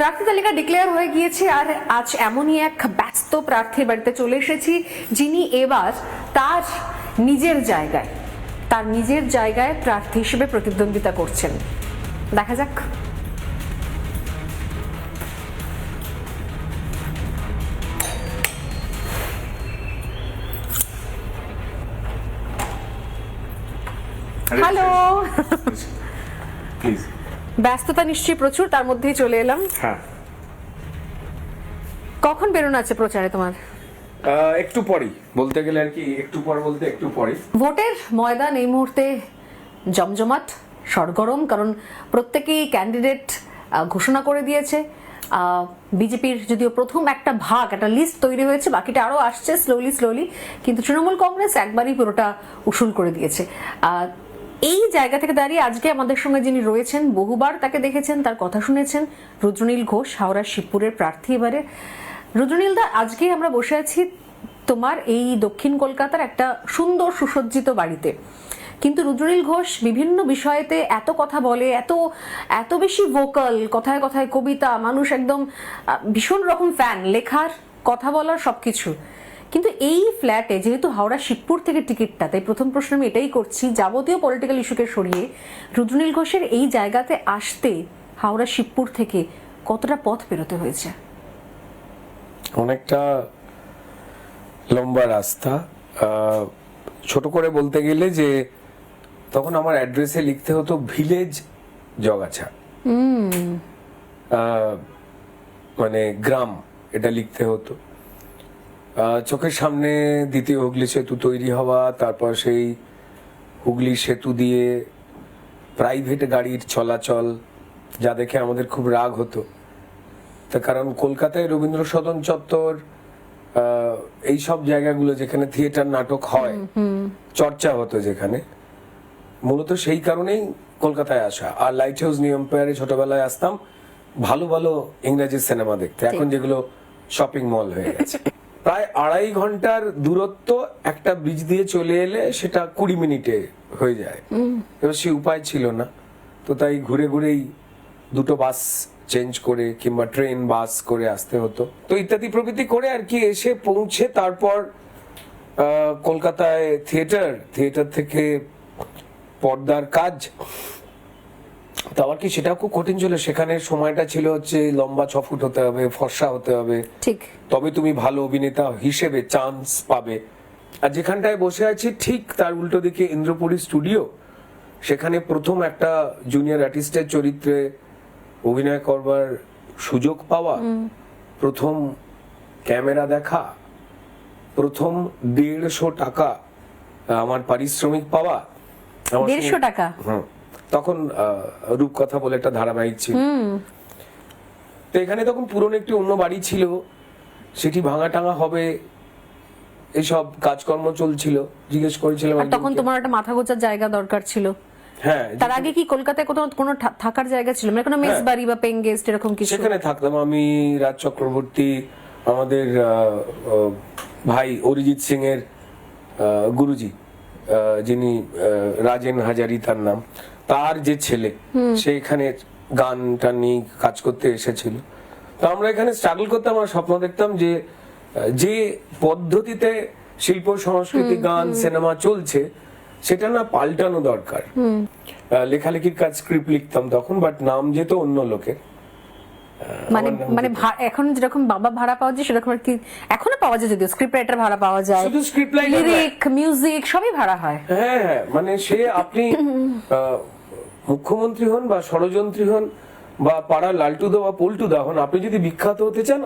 প্রার্থী তালিকা ডিক্লেয়ার হয়ে গিয়েছে আর আজ এমনই এক ব্যস্ত প্রার্থীর বাড়িতে চলে এসেছি যিনি এবার তার নিজের জায়গায় প্রার্থী হিসেবে প্রতিদ্বন্দ্বিতা করছেন। দেখা যাক। হ্যালো। প্লিজ। ব্যস্ততা নিশ্চয়ই প্রচুর, তার মধ্যেই চলে এলাম। হ্যাঁ, কখন বেরোনো আছে প্রচারে তোমার? একটু পরেই বলতে গেলে আর কি, একটু পর বলতে একটু পরেই। ভোটের ময়দান এই মুহূর্তে জমজমাট, সরগরম, কারণ প্রত্যেকেই ক্যান্ডিডেট ঘোষণা করে দিয়েছে। বিজেপির যদিও প্রথম একটা লিস্ট তৈরি হয়েছে, বাকিটা আরো আসছে স্লোলি, কিন্তু তৃণমূল কংগ্রেস একবারই পুরোটা উসুল করে দিয়েছে। এই জায়গা থেকে দাঁড়িয়ে আজকে আমাদের সঙ্গে যিনি রয়েছেন, বহুবার তাকে দেখেছেন, তার কথা শুনেছেন, রুদ্রনীল ঘোষ, হাওড়া শিবপুরের প্রার্থী। এবারে রুদ্রনীল দা, আজকে আমরা বসে আছি তোমার এই দক্ষিণ কলকাতার একটা সুন্দর সুসজ্জিত বাড়িতে, কিন্তু রুদ্রনীল ঘোষ বিভিন্ন বিষয়েতে এত কথা বলে, এত বেশি ভোকাল, কথায় কথায় কবিতা, মানুষ একদম ভীষণ রকম ফ্যান, লেখার, কথা বলার সবকিছু। কিন্তু এই ফ্ল্যাটে যেহেতু হাওড়া শিবপুর থেকে টিকিটটা, তাই প্রথম প্রশ্ন আমি এটাই করছি, যাবতীয় পলিটিক্যাল ইস্যুকে সরিয়ে রুদ্রনীল ঘোষের এই জায়গাতে আসতে হাওড়া শিবপুর থেকে কতটা পথ পেরোতে হয়েছে? অনেকটা লম্বা রাস্তা। ছোট করে বলতে গেলে যে তখন আমার অ্যাড্রেসে লিখতে হতো ভিলেজ জগাছা, মানে গ্রাম, এটা লিখতে হতো। চোখের সামনে দ্বিতীয় হুগলি সেতু তৈরি হওয়া, তারপর সেই হুগলি সেতু দিয়ে প্রাইভেট গাড়ির চলাচল, যা দেখে আমাদের খুব রাগ হতো। তার কারণ কলকাতায় রবীন্দ্র সদন চত্বর, এই সব জায়গাগুলো যেখানে থিয়েটার নাটক হয়, চর্চা হতো যেখানে, মূলত সেই কারণেই কলকাতায় আসা। আর লাইট হাউস নিউ এম্পায়ারে ছোটবেলায় আসতাম ভালো ভালো ইংরেজি সিনেমা দেখতে, এখন যেগুলো শপিং মল হয়ে গেছে। প্রায় 2.5 ঘন্টার দূরত্ব একটা ব্রিজ দিয়ে চলে এলে সেটা 20 মিনিটে হয়ে যায়। এবার সে উপায় ছিল না, তো তাই ঘুরে ঘুরেই দুটো বাস চেঞ্জ করে কিংবা ট্রেন বাস করে আসতে হতো, তো ইত্যাদি প্রভৃতি করে আর কি এসে পৌঁছে তারপর কলকাতায় থিয়েটার থেকে পর্দার কাজ। তো আবার কি সেটাও খুব কঠিন ছিল, সেখানে সময়টা ছিল হচ্ছে লম্বা 6 ফুট হতে হবে, ফর্সা হতে হবে, ঠিক, তবে তুমি ভালো অভিনেতা হিসেবে চান্স পাবে। আর যেখানটায় বসে আছি ঠিক তার উল্টো দিকে ইন্দ্রপুরী স্টুডিও, সেখানে প্রথম একটা জুনিয়র আর্টিস্টের চরিত্রে অভিনয় করবার সুযোগ পাওয়া, প্রথম ক্যামেরা দেখা, প্রথম 150 টাকা আমার পারিশ্রমিক পাওয়া। 150 টাকা? তখন রূপকথা বলে একটা ধারাবাহিক ছিল, তো এখানে তখন পুরনো একটি অন্য বাড়ি ছিল, সেটি ভাঙা টাঙা হবে, এইসব কাজকর্ম চলছিল। জিজ্ঞেস করেছিলাম, তখন তোমার একটা মাথা গোছার জায়গা দরকার ছিল। হ্যাঁ, তার আগে কি কলকাতায় কোনো থাকার জায়গা ছিল, মানে কোনো মেস বাড়ি বা পেইং গেস্ট এরকম কিছু? সেখানে থাকতাম আমি, রাজ চক্রবর্তী, আমাদের ভাই অরিজিৎ সিং এর গুরুজি, যিনি রাজেন হাজারি তার নাম, তার যে ছেলে, সে এখানে গানটা নিয়ে কাজ করতে এসেছিল। তো আমরা এখানে স্ট্রাগল করতাম, আমরা স্বপ্ন দেখতাম যে পদ্ধতিতে শিল্প সংস্কৃতি, গান, সিনেমা চলছে সেটা না পাল্টানো দরকার। লেখালেখির কাজ, স্ক্রিপ্ট লিখতাম তখন, বাট নাম যেত অন্য লোকের। মানে এখন যেরকম বাবা ভাড়া পাওয়া যায় সেরকম আর কি এখনো পাওয়া যায়, যদিও স্ক্রিপ্ট রাইটার ভাড়া পাওয়া যায়, শুধু স্ক্রিপ্ট রাইটার, লিরিক, মিউজিক সবই ভাড়া হয়। হ্যাঁ, মানে সে আপনি মুখ্যমন্ত্রী হন বা ষড়যন্ত্রী হন বা পাড়ার লালটুদা বা পল্টুদা হন, আপনি যদি বিখ্যাত হতে চান,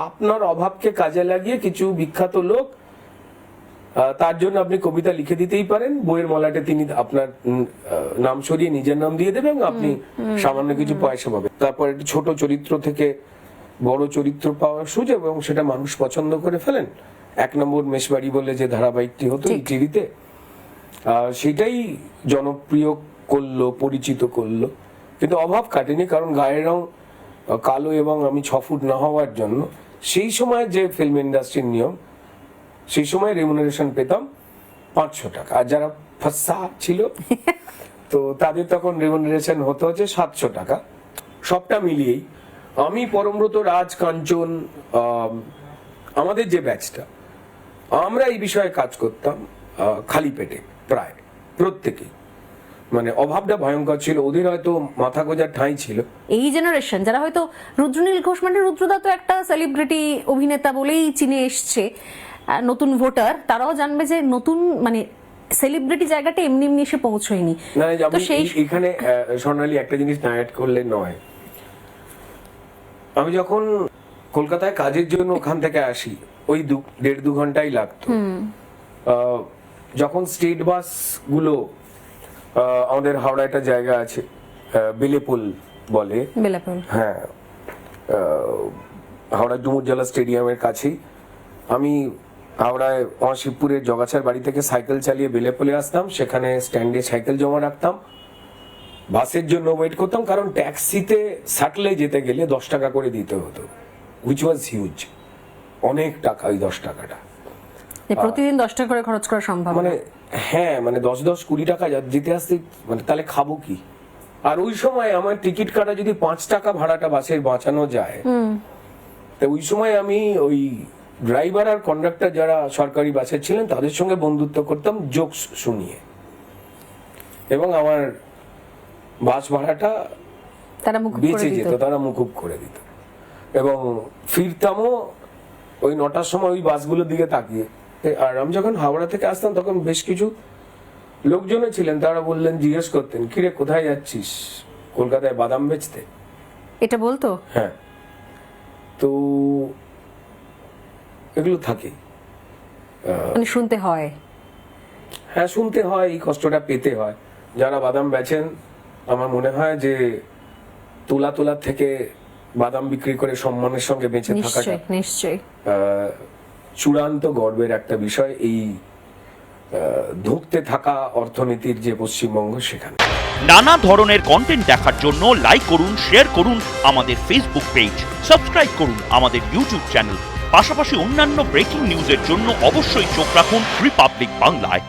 আপনার অভাবকে কাজে লাগিয়ে কিছু বিখ্যাত লোক, তার জন্য আপনি কবিতা লিখে দিতেই পারেন, বইয়ের মলাটে তিনি আপনার নাম সরিয়ে নিজের নাম দিয়ে দেবেন, আপনি সামান্য কিছু পয়সা পাবেন। তারপর একটি ছোট চরিত্র থেকে বড় চরিত্র পাওয়ার সুযোগ, এবং সেটা মানুষ পছন্দ করে ফেলেন। 1 নম্বর মেশবাড়ি বলে যে ধারাবাহিকটি হতো এই টিভিতে, সেটাই জনপ্রিয় করলো, পরিচিত করলো। কিন্তু অভাব কাটেনি, কারণ গায়ের রং কালো এবং আমি 6 ফুট না হওয়ার জন্য সেই সময় যে ফিল্ম ইন্ডাস্ট্রির নিয়ম, সেই সময় রেমুনারেশন পেতাম 500 টাকা, আর যারা ফাঁসা ছিল তো তাদের তখন রেমুনারেশন হতো হচ্ছে 700 টাকা। সবটা মিলিয়েই আমি পরমব্রত, রাজ, কাঞ্চন, আমাদের যে ব্যাচটা, আমরা এই বিষয়ে কাজ করতাম খালি পেটে, প্রায় প্রত্যেকেই। মানে অভাবটা ভয়ঙ্কর ছিল, ওদের হয়তো মাথা গোজার ঠাঁই ছিল। এই জেনারেশন যারা হয়তো রুদ্রনীল ঘোষ, মানে রুদ্রদা তো একটা সেলিব্রিটি অভিনেতা বলেই চিনে এসছে, নতুন ভোটার তারাও জানবে যে নতুন মানে সেলিব্রিটি জায়গাটা এমনি এমনি এসে পৌঁছয়নি। না, তো আমি সেই এখানে স্বর্ণালী একটা জিনিস না অ্যাড করলে নয়। আমি যখন কলকাতায় কাজের জন্য ওখান থেকে আসি, ওই 1.5-2 ঘন্টাই লাগতো। যখন স্টেট বাস গুলো, আমাদের হাওড়া একটা জায়গা আছে বেলেপুল বলে, বেলাপুর, হ্যাঁ, হাওড়া ডুমুরজলা স্টেডিয়ামের কাছেই। আমি হাওড়ায় আমার শিবপুরের জগাছার বাড়ি থেকে সাইকেল চালিয়ে বেলেপুলে আসতাম, সেখানে স্ট্যান্ডে সাইকেল জমা রাখতাম, বাসের জন্য ওয়েট করতাম, কারণ ট্যাক্সিতে সাটলে যেতে গেলে 10 টাকা করে দিতে হতো, হুইচ ওয়াজ হিউজ, অনেক টাকা ওই 10 টাকাটা। যে প্রতিদিন 10 টাকা করে খরচ করা সম্ভব মানে না। হ্যাঁ, মানে 10-20 টাকা যেতে আসতে, মানে তাহলে খাবো কি? আর ওই সময় আমার টিকিট কাটা যদি 5 টাকা ভাড়াটা বাসের বাঁচানো যায়, তো ওই সময় আমি ওই ড্রাইভার আর কন্ডাক্টর যারা সরকারি বাসে ছিলেন তাদের সঙ্গে বন্ধুত্ব করতাম জোকস শুনিয়ে, এবং আমার বাস ভাড়াটা তারা মুখ করে বেঁচে দিত। যেত, তারা মুকুব করে দিত। এবং ফিরতামও ওই 9টার সময় ওই বাসগুলোর দিকে তাকিয়ে। আর আমি যখন হাওড়া থেকে আসতাম তখন বেশ কিছু লোকজনও ছিলেন, তারা বললেন, জিজ্ঞেস করতেন, কিরে কোথায় যাচ্ছিস? কলকাতায় বাদাম বেচতে। এটা বলতো? হ্যাঁ, তো এগুলো থাকে, মানে শুনতে হয়। হ্যাঁ শুনতে হয়, এই কষ্টটা পেতে হয়। যারা বাদাম বেচেন, আমার মনে হয় যে তোলা থেকে বাদাম বিক্রি করে সম্মানের সঙ্গে বেঁচে থাকাটা নিশ্চয়ই নিশ্চয়ই চূড়ান্ত গর্বের একটা বিষয়, এই ধুঁকতে থাকা অর্থনীতির যে পশ্চিমবঙ্গ, সেখানে। নানা ধরনের কন্টেন্ট দেখার জন্য লাইক করুন, শেয়ার করুন আমাদের ফেসবুক পেজ, সাবস্ক্রাইব করুন আমাদের ইউটিউব চ্যানেল। পাশাপাশি অন্যান্য ব্রেকিং নিউজের জন্য অবশ্যই চোখ রাখুন রিপাবলিক বাংলায়।